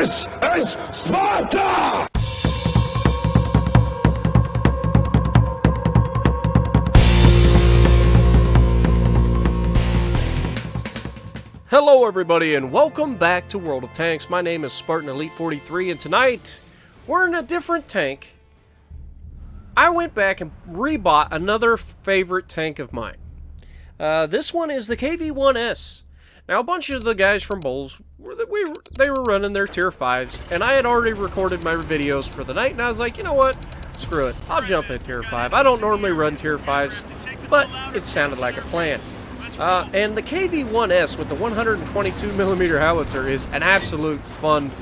This is Sparta! Hello everybody and welcome back to World of Tanks. My name is Spartan Elite 43 and tonight we're in a different tank. I went back and rebought another favorite tank of mine. This one is the KV-1S. Now a bunch of the guys from Bowls, they were running their tier 5s and I had already recorded my videos for the night and I was like, you know what, screw it, I'll jump in tier 5. I don't normally run tier 5s, but it sounded like a plan. And the KV-1S with the 122mm howitzer is an absolute fun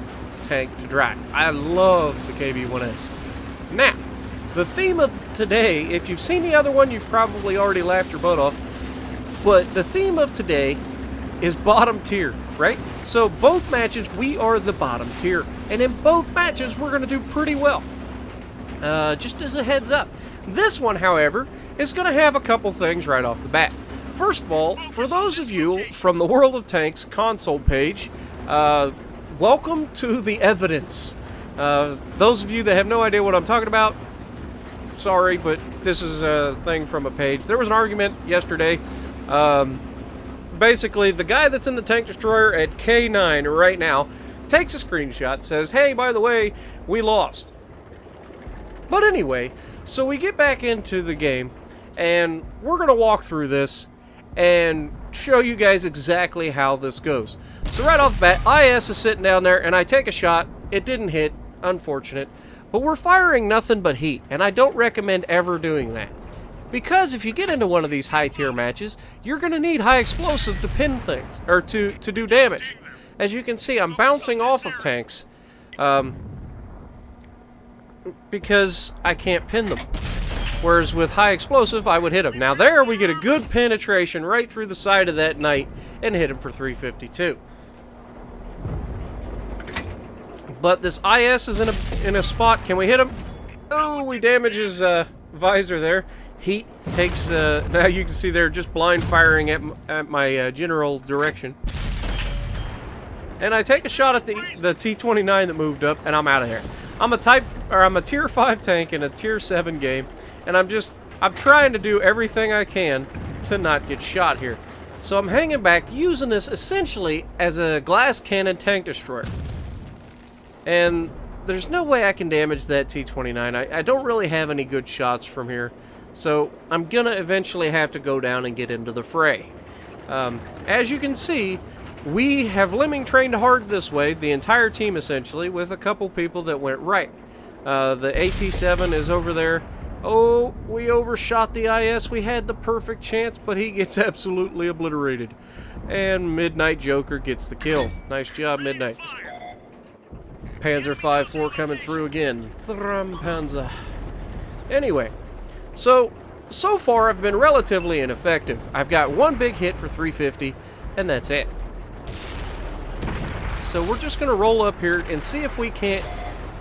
tank to drive. I love the KV-1S. Now, the theme of today, if you've seen the other one, you've probably already laughed your butt off, but the theme of today is bottom tier, right? So both matches, we are the bottom tier, and in both matches, we're going to do pretty well. Just as a heads up. This one, however, is going to have a couple things right off the bat. First of all, for those of you from the World of Tanks console page, welcome to the evidence. Those of you that have no idea what I'm talking about, sorry, but this is a thing from a page. There was an argument yesterday. Basically, the guy that's in the tank destroyer at K9 right now takes a screenshot, says, hey, by the way, we lost. But anyway, so we get back into the game, and we're going to walk through this and show you guys exactly how this goes. So right off the bat, IS is sitting down there, and I take a shot. It didn't hit, unfortunate. But we're firing nothing but heat, and I don't recommend ever doing that. Because if you get into one of these high-tier matches, you're going to need high explosive to pin things, or to do damage. As you can see, I'm bouncing off of tanks, because I can't pin them. Whereas with high explosive, I would hit him. Now there we get a good penetration right through the side of that knight and hit him for 352. But this IS is in a spot. Can we hit him? Oh, we damage his visor there. Heat takes, now you can see they're just blind firing at my general direction. And I take a shot at the T-29 that moved up, and I'm out of here. I'm a tier 5 tank in a tier 7 game. And I'm trying to do everything I can to not get shot here. So I'm hanging back, using this essentially as a glass cannon tank destroyer. And there's no way I can damage that T-29. I don't really have any good shots from here. So I'm gonna eventually have to go down and get into the fray. As you can see, we have lemming trained hard this way, the entire team essentially, with a couple people that went right. The AT-7 is over there. Oh, we overshot the IS. We had the perfect chance, but he gets absolutely obliterated. And Midnight Joker gets the kill. Nice job, Midnight. Panzer 5-4 coming through again. Panzer. Anyway, so far I've been relatively ineffective. I've got one big hit for 350, and that's it. So we're just going to roll up here and see if we can't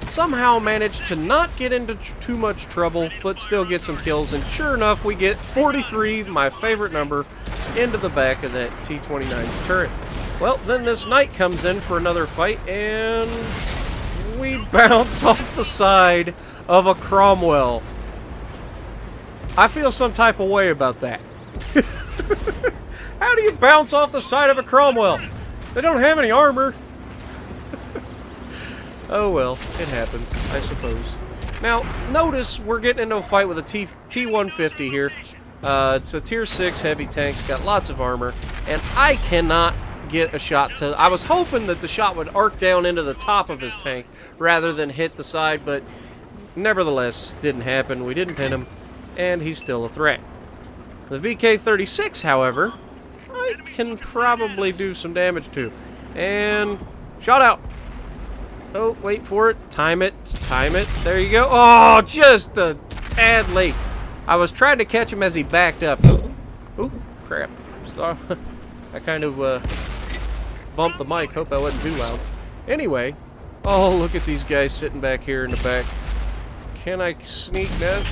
somehow manage to not get into too much trouble, but still get some kills. And sure enough, we get 43, my favorite number, into the back of that T-29's turret. Well, then this knight comes in for another fight, and we bounce off the side of a Cromwell. I feel some type of way about that. How do you bounce off the side of a Cromwell? They don't have any armor. Oh well, it happens, I suppose. Now, notice we're getting into a fight with a T-150 here. It's a tier 6 heavy tank, it's got lots of armor, and I cannot get a shot to... I was hoping that the shot would arc down into the top of his tank rather than hit the side, but nevertheless, didn't happen. We didn't pin him, and he's still a threat. The VK-36, however, I can probably do some damage to. And shot out. Oh, wait for it. Time it. Time it. There you go. Oh, just a tad late. I was trying to catch him as he backed up. Oh, crap. I kind of bumped the mic. Hope I wasn't too loud. Anyway. Oh, look at these guys sitting back here in the back. Can I sneak that?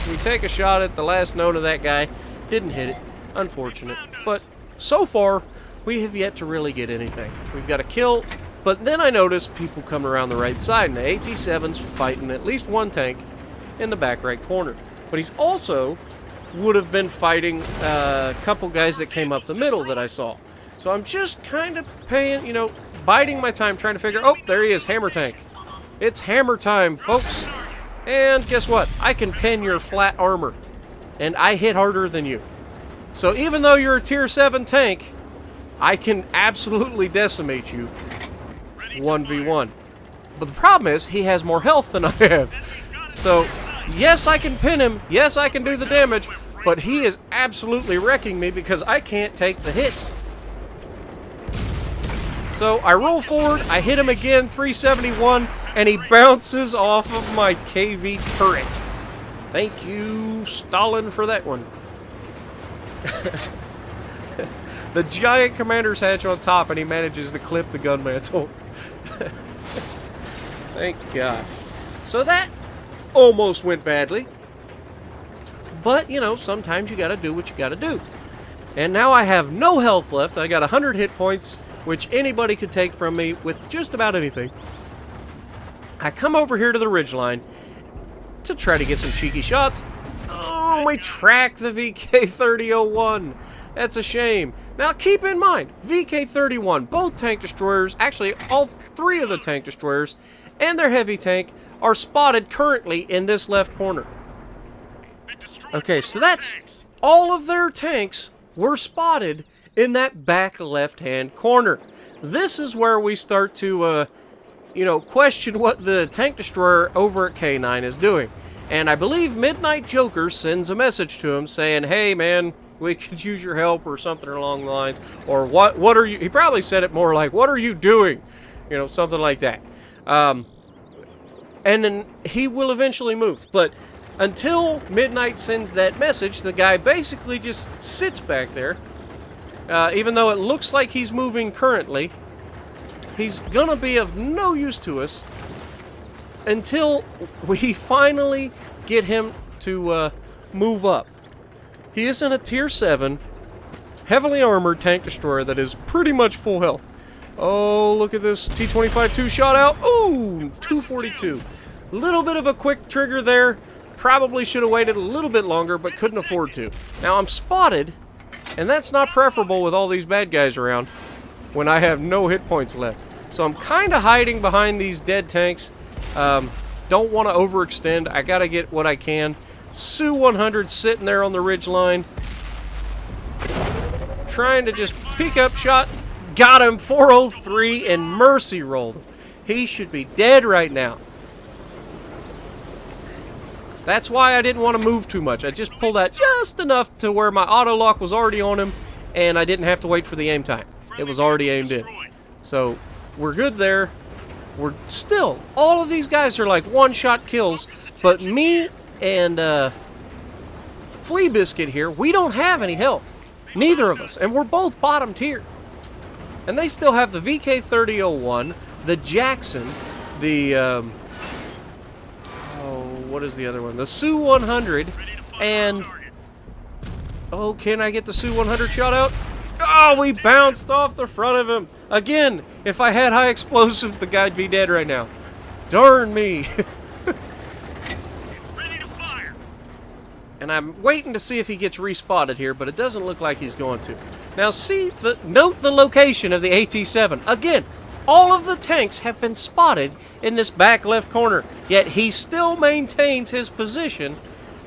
We take a shot at the last note of that guy. Didn't hit it. Unfortunate. But so far, we have yet to really get anything. We've got a kill But then I noticed people coming around the right side, and the AT-7's fighting at least one tank in the back right corner. But he's also would have been fighting a couple guys that came up the middle that I saw. So I'm just kind of paying, you know, biding my time, trying to figure, oh, there he is, hammer tank. It's hammer time, folks. And guess what? I can pin your flat armor. And I hit harder than you. So even though you're a tier 7 tank, I can absolutely decimate you 1v1. But the problem is, he has more health than I have. So, yes, I can pin him. Yes, I can do the damage. But he is absolutely wrecking me because I can't take the hits. So I roll forward, I hit him again, 371, and he bounces off of my KV turret. Thank you, Stalin, for that one. The giant commander's hatch on top, and he manages to clip the gun mantle. Thank God. So that almost went badly. But, you know, sometimes you gotta do what you gotta do. And now I have no health left. I got 100 hit points, which anybody could take from me with just about anything. I come over here to the ridgeline to try to get some cheeky shots. Oh, we track the VK-3001. That's a shame. Now, keep in mind, VK-31, both tank destroyers, actually all three of the tank destroyers, and their heavy tank are spotted currently in this left corner. Okay, so that's all of their tanks were spotted in that back left-hand corner. This is where we start to, you know, question what the tank destroyer over at K9 is doing. And I believe Midnight Joker sends a message to him saying, hey, man, we could use your help or something along the lines. Or what are you... He probably said it more like, what are you doing? You know, something like that. And then he will eventually move. But until Midnight sends that message, the guy basically just sits back there. Even though it looks like he's moving currently, he's gonna be of no use to us until we finally get him to move up. He is in a tier 7, heavily armored tank destroyer that is pretty much full health. Oh, look at this T-25 two-shot out. Ooh, 242. Little bit of a quick trigger there. Probably should have waited a little bit longer, but couldn't afford to. Now, I'm spotted, and that's not preferable with all these bad guys around when I have no hit points left. So I'm kind of hiding behind these dead tanks. Don't want to overextend. I got to get what I can. Su-100 sitting there on the ridge line. Trying to just peek up shot. Got him, 403, and mercy rolled him. He should be dead right now. That's why I didn't want to move too much. I just pulled out just enough to where my auto lock was already on him, and I didn't have to wait for the aim time. It was already aimed in. So, we're good there. We're still, all of these guys are like one-shot kills, but me and Flea Biscuit here, we don't have any health. Neither of us, and we're both bottom tier. And they still have the VK-3001, the Jackson, the, what is the other one? The Su-100, and... Oh, can I get the Su-100 shot out? Oh, we bounced off the front of him. Again, if I had high explosive, the guy'd be dead right now. Darn me. And I'm waiting to see if he gets respotted here, but it doesn't look like he's going to. Now see, note the location of the AT-7. Again, all of the tanks have been spotted in this back left corner, yet he still maintains his position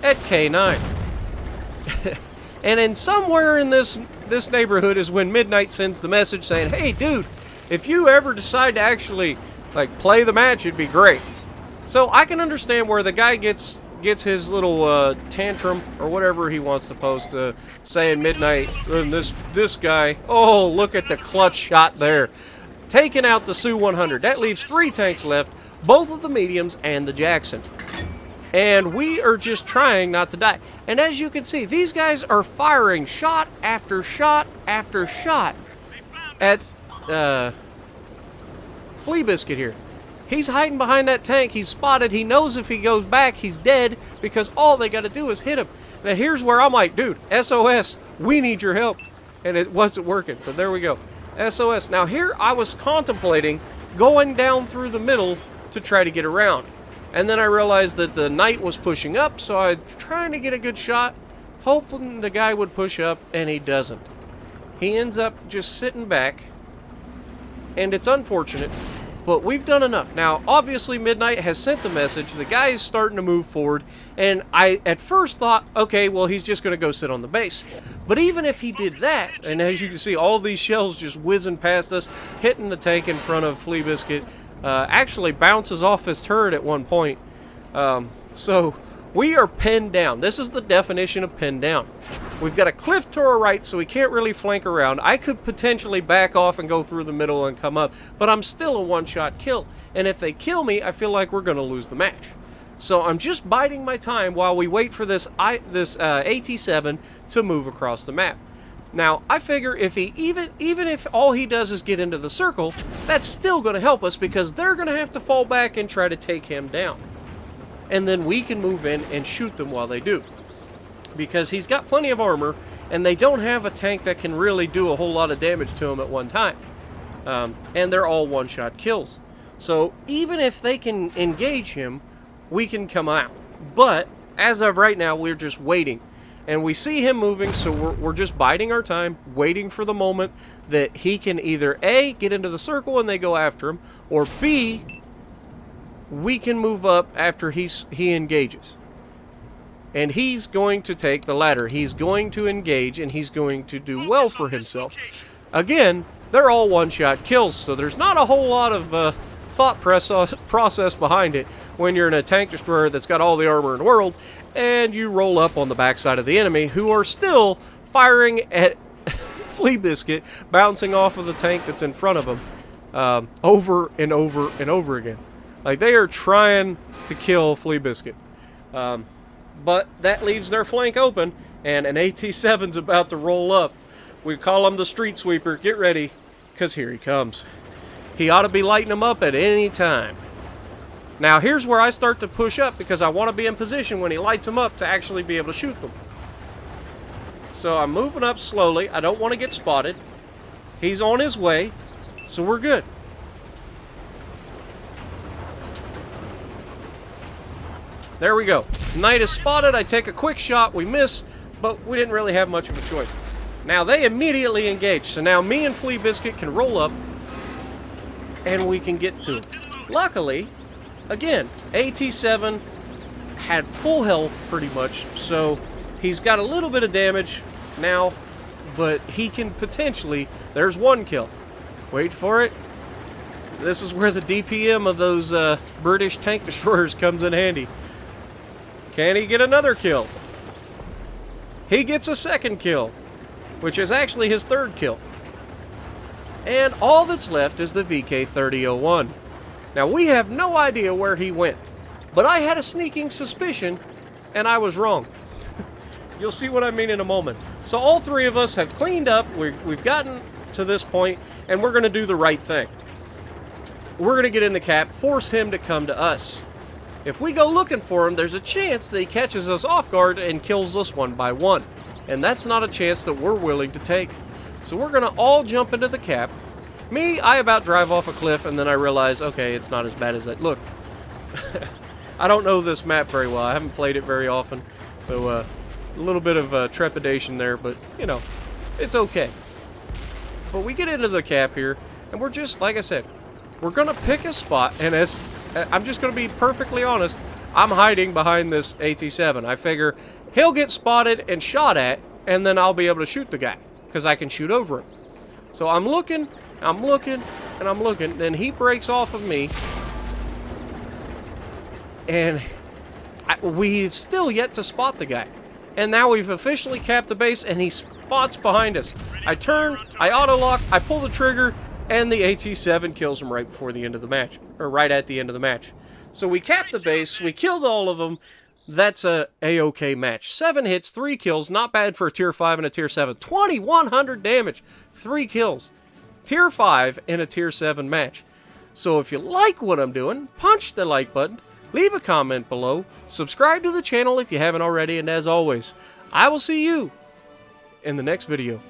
at K9. And then somewhere in this neighborhood is when Midnight sends the message saying, hey dude, if you ever decide to actually like play the match, it'd be great. So I can understand where the guy gets his little tantrum or whatever he wants to post, saying Midnight, and this guy, oh, look at the clutch shot there. Taking out the Su-100. That leaves 3 tanks left, both of the mediums and the Jackson. And we are just trying not to die. And as you can see, these guys are firing shot after shot after shot at Flea Biscuit here. He's hiding behind that tank. He's spotted. He knows if he goes back, he's dead because all they got to do is hit him. Now, here's where I'm like, dude, SOS, we need your help. And it wasn't working, but there we go. SOS. Now, here I was contemplating going down through the middle to try to get around. And then I realized that the knight was pushing up, so I was trying to get a good shot, hoping the guy would push up, and he doesn't. He ends up just sitting back, and it's unfortunate, but we've done enough. Now, obviously, Midnight has sent the message. The guy is starting to move forward, and I at first thought, okay, well, he's just going to go sit on the base. But even if he did that, and as you can see, all these shells just whizzing past us, hitting the tank in front of Flea Biscuit, actually bounces off his turret at one point. So we are pinned down. This is the definition of pinned down. We've got a cliff to our right, so we can't really flank around. I could potentially back off and go through the middle and come up, but I'm still a one-shot kill. And if they kill me, I feel like we're going to lose the match. So I'm just biding my time while we wait for this AT-7 to move across the map. Now, I figure if he even if all he does is get into the circle, that's still going to help us because they're going to have to fall back and try to take him down. And then we can move in and shoot them while they do. Because he's got plenty of armor, and they don't have a tank that can really do a whole lot of damage to him at one time. And they're all one-shot kills. So even if they can engage him, we can come out. But as of right now, we're just waiting. And we see him moving, so we're just biding our time, waiting for the moment that he can either A, get into the circle and they go after him, or B, we can move up after he engages. And he's going to take the latter. He's going to engage, and he's going to do well for himself. Again, they're all one-shot kills, so there's not a whole lot of thought process behind it when you're in a tank destroyer that's got all the armor in the world, and you roll up on the backside of the enemy, who are still firing at Flea Biscuit, bouncing off of the tank that's in front of them, over and over and over again. Like, they are trying to kill Flea Biscuit. But that leaves their flank open, and an AT-7's about to roll up. We call him the Street Sweeper. Get ready, because here he comes. He ought to be lighting them up at any time. Now, here's where I start to push up, because I want to be in position when he lights them up to actually be able to shoot them. So I'm moving up slowly. I don't want to get spotted. He's on his way, so we're good. There we go. Knight is spotted. I take a quick shot. We miss, but we didn't really have much of a choice. Now, they immediately engage. So now me and Flea Biscuit can roll up, and we can get to him. Luckily, again, AT-7 had full health pretty much, so he's got a little bit of damage now, but he can potentially... There's one kill. Wait for it. This is where the DPM of those British tank destroyers comes in handy. Can he get another kill? He gets a second kill, which is actually his third kill. And all that's left is the VK-3001. Now, we have no idea where he went, but I had a sneaking suspicion, and I was wrong. You'll see what I mean in a moment. So all three of us have cleaned up, we've gotten to this point, and we're going to do the right thing. We're going to get in the cap, force him to come to us. If we go looking for him, there's a chance that he catches us off guard and kills us one by one. And that's not a chance that we're willing to take. So we're going to all jump into the cap. Me, I about drive off a cliff, and then I realize, okay, it's not as bad as it looked. I don't know this map very well. I haven't played it very often. So a little bit of trepidation there, but, you know, it's okay. But we get into the cap here, and we're just, like I said, we're going to pick a spot, and as I'm just going to be perfectly honest, I'm hiding behind this AT-7. I figure he'll get spotted and shot at, and then I'll be able to shoot the guy, because I can shoot over him. So I'm looking, and I'm looking, then he breaks off of me, and we've still yet to spot the guy. And now we've officially capped the base, and he spots behind us. I turn, I auto-lock, I pull the trigger, and the AT-7 kills him right before the end of the match, or right at the end of the match. So we capped the base, we killed all of them. That's a A-OK match. 7 hits, 3 kills, not bad for a tier 5 and a tier 7. 2,100 damage, 3 kills. Tier 5 in a tier 7 match. So if you like what I'm doing, punch the like button, leave a comment below, subscribe to the channel if you haven't already, and as always, I will see you in the next video.